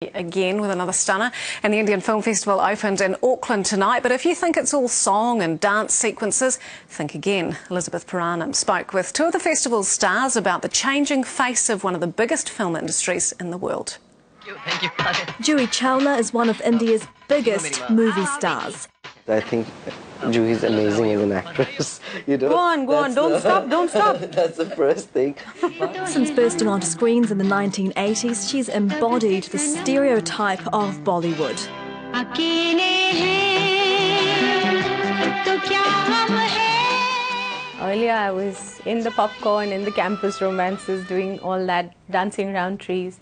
Again with another stunner, and the Indian Film Festival opened in Auckland tonight. But if you think it's all song and dance sequences, think again. Elizabeth Puranam spoke with two of the festival's stars about the changing face of one of the biggest film industries in the world. Thank you. Juhi Chawla is one of India's biggest movie stars. I think Juhi's amazing as an actress. You know, Go on, don't stop. That's the first thing. Since bursting onto screens in the 1980s, she's embodied the stereotype of Bollywood. Earlier I was in the popcorn, in the campus romances, doing all that, dancing around trees.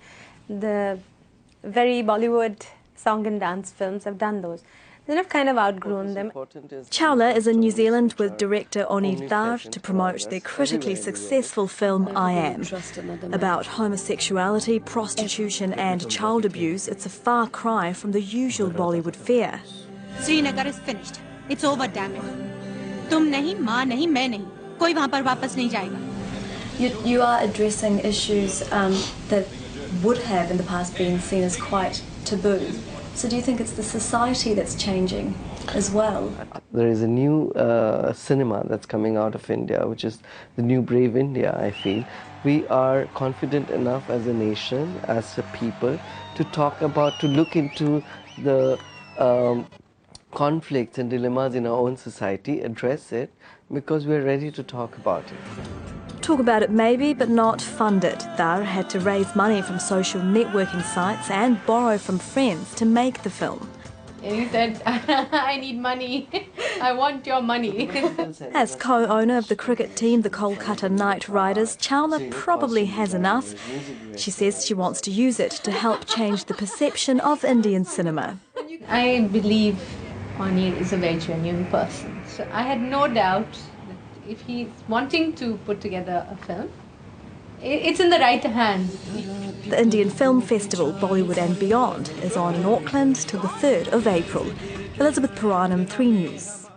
The very Bollywood song and dance films, I've done those. Then I've kind of outgrown them. Chawla is in New Zealand with director Onir to promote their critically successful film I Am. About homosexuality, prostitution and child abuse, it's a far cry from the usual Bollywood fare. Srinagar is finished. It's over, damn it. Tum nahi, maa nahi, main nahi. Koi wahan par wapas nahi jayega. You are addressing issues that would have in the past been seen as quite taboo. So do you think it's the society that's changing as well? There is a new cinema that's coming out of India, which is the new Brave India, I feel. We are confident enough as a nation, as a people, to look into the conflicts and dilemmas in our own society, address it, because we're ready to talk about it. Talk about it maybe, but not fund it. Dhar had to raise money from social networking sites and borrow from friends to make the film. And he said, I need money. I want your money. As co-owner of the cricket team, the Kolkata Knight Riders, Chawla probably has enough. She says she wants to use it to help change the perception of Indian cinema. I believe Onir is a very genuine person. So I had no doubt that if he's wanting to put together a film, it's in the right hands. The Indian Film Festival, Bollywood and Beyond, is on in Auckland till the 3rd of April. Elizabeth Puranam, 3 News.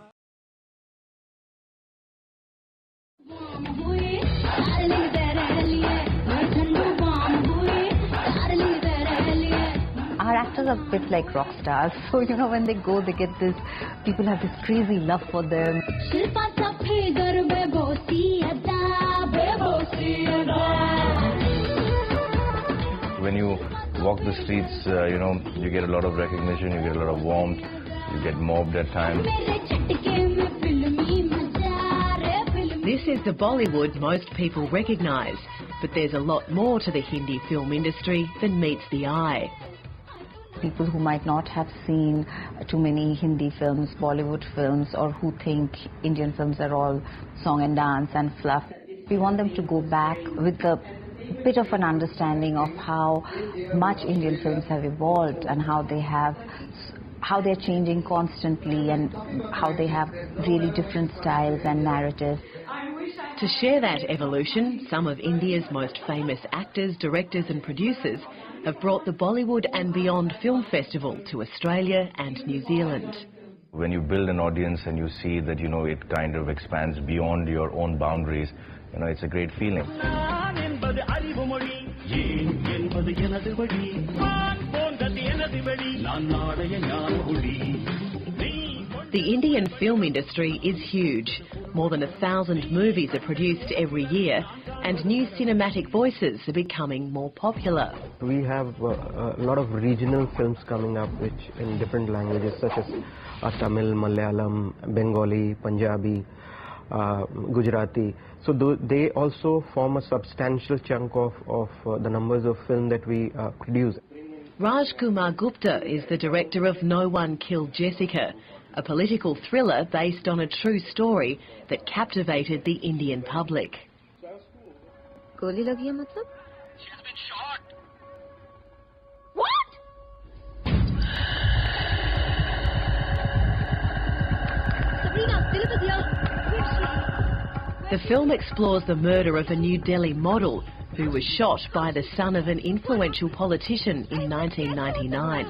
Our actors are a bit like rock stars, so you know when they go, they get this, people have this crazy love for them. When you walk the streets, you know, you get a lot of recognition, you get a lot of warmth, you get mobbed at times. This is the Bollywood most people recognise, but there's a lot more to the Hindi film industry than meets the eye. People who might not have seen too many Hindi films, Bollywood films, or who think Indian films are all song and dance and fluff. We want them to go back with a bit of an understanding of how much Indian films have evolved and how they're changing constantly and how they have really different styles and narratives. To share that evolution, some of India's most famous actors, directors and producers have brought the Bollywood and Beyond Film Festival to Australia and New Zealand. When you build an audience and you see that, you know, it kind of expands beyond your own boundaries, you know, it's a great feeling. The Indian film industry is huge. More than 1,000 movies are produced every year, and new cinematic voices are becoming more popular. We have a lot of regional films coming up, which in different languages, such as Tamil, Malayalam, Bengali, Punjabi, Gujarati. So they also form a substantial chunk of the numbers of film that we produce. Raj Kumar Gupta is the director of No One Killed Jessica, a political thriller based on a true story that captivated the Indian public. Goli lagi hai matlab? She's been shot. The film explores the murder of a New Delhi model who was shot by the son of an influential politician in 1999.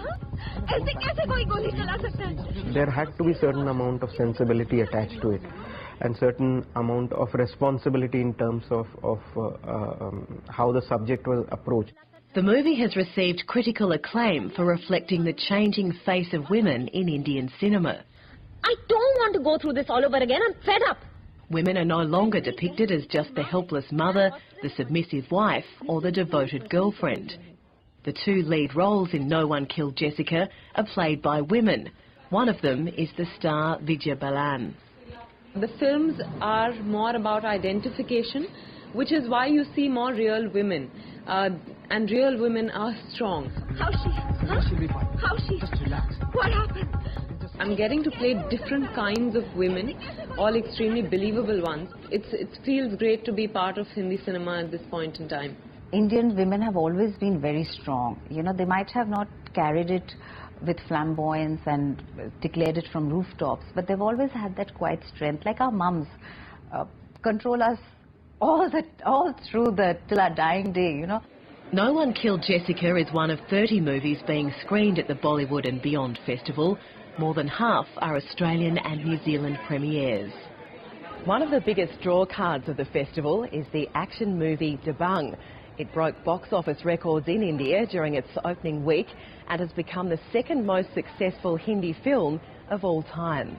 There had to be certain amount of sensibility attached to it and certain amount of responsibility in terms of how the subject was approached. The movie has received critical acclaim for reflecting the changing face of women in Indian cinema. I don't want to go through this all over again. I'm fed up. Women are no longer depicted as just the helpless mother, the submissive wife or the devoted girlfriend. The two lead roles in No One Killed Jessica are played by women. One of them is the star Vidya Balan. The films are more about identification, which is why you see more real women. And real women are strong. How's she? Huh? She'll be fine. How's she? Just relax. What happened? I'm getting to play different kinds of women, all extremely believable ones. It feels great to be part of Hindi cinema at this point in time. Indian women have always been very strong. You know, they might have not carried it with flamboyance and declared it from rooftops, but they've always had that quiet strength, like our mums control us all through till our dying day, you know. No One Killed Jessica is one of 30 movies being screened at the Bollywood and Beyond Festival. More than half are Australian and New Zealand premieres. One of the biggest draw cards of the festival is the action movie Dabangg. It broke box office records in India during its opening week and has become the second most successful Hindi film of all time.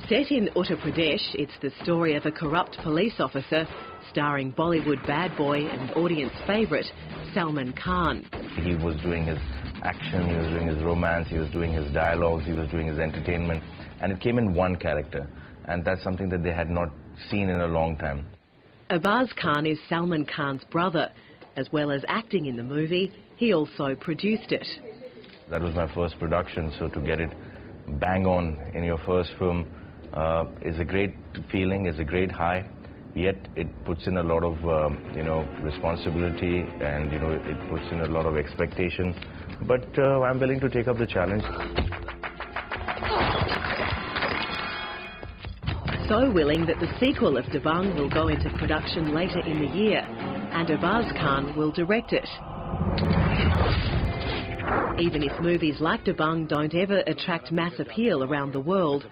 Set in Uttar Pradesh, it's the story of a corrupt police officer starring Bollywood bad boy and audience favourite Salman Khan. He was doing his action, he was doing his romance, he was doing his dialogues, he was doing his entertainment, and it came in one character, and that's something that they had not seen in a long time. Arbaaz Khan is Salman Khan's brother. As well as acting in the movie, he also produced it. That was my first production, so to get it bang on in your first film is a great feeling, is a great high. Yet it puts in a lot of, responsibility, and, it puts in a lot of expectation. But I'm willing to take up the challenge. So willing that the sequel of Dabangg will go into production later in the year, and Arbaaz Khan will direct it. Even if movies like Dabangg don't ever attract mass appeal around the world,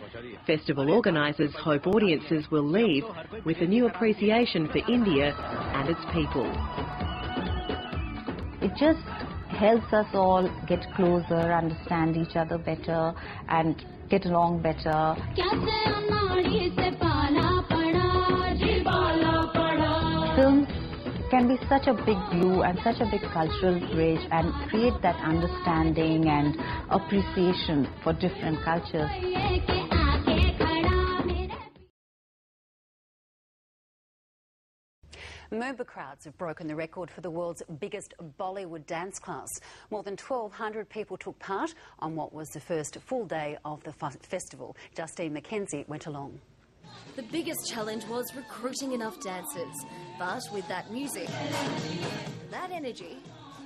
festival organisers hope audiences will leave with a new appreciation for India and its people. It just helps us all get closer, understand each other better and get along better. Films can be such a big glue and such a big cultural bridge and create that understanding and appreciation for different cultures. Mumbai crowds have broken the record for the world's biggest Bollywood dance class. More than 1,200 people took part on what was the first full day of the festival. Justine McKenzie went along. The biggest challenge was recruiting enough dancers, but with that music, that energy,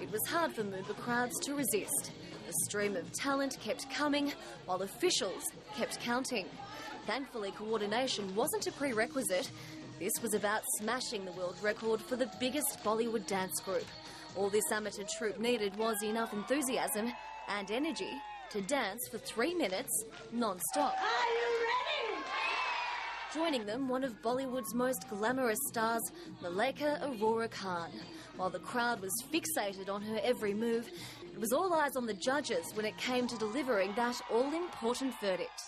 it was hard for Mumbai crowds to resist. The stream of talent kept coming, while officials kept counting. Thankfully, coordination wasn't a prerequisite. This was about smashing the world record for the biggest Bollywood dance group. All this amateur troupe needed was enough enthusiasm and energy to dance for 3 minutes non-stop. Joining them, one of Bollywood's most glamorous stars, Malaika Aurora Khan. While the crowd was fixated on her every move, it was all eyes on the judges when it came to delivering that all-important verdict.